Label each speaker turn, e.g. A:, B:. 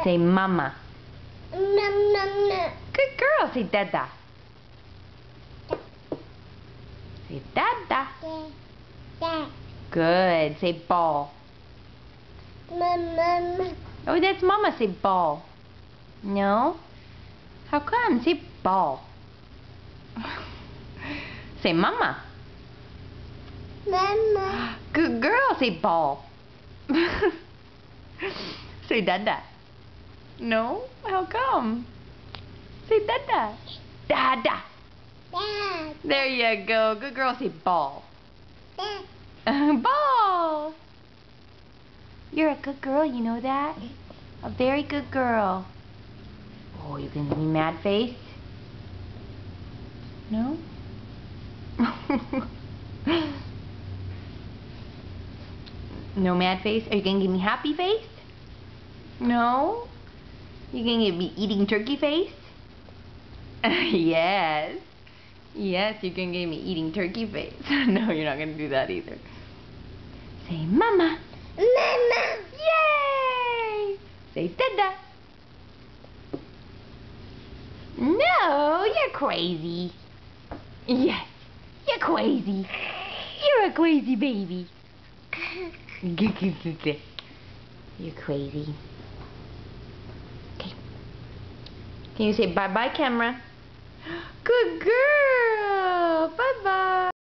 A: Say mama.
B: Nom nom nom.
A: Good girl. Say dada. Say dada.
B: Dad.
A: Good. Say ball.
B: Mama.
A: Oh, that's mama. Say ball. No? How come? Say ball. Say mama.
B: Mama.
A: Good girl. Say ball. Say dada. No? How come? Say dada. Dada.
B: Dad.
A: There you go. Good girl. Say ball.
B: Dad.
A: Ball. You're a good girl. You know that? A very good girl. Oh, you can give me mad face? No? No mad face? Are you going to give me happy face? No? You going to give me eating turkey face? Yes. Yes, you're going to give me eating turkey face. No, you're not going to do that either. Say mama.
B: Mama.
A: Yay! Say dada. No, you're crazy. Yes, you're crazy. You're a crazy baby. You're crazy. Okay. Can you say bye-bye, camera? Good girl. Bye-bye.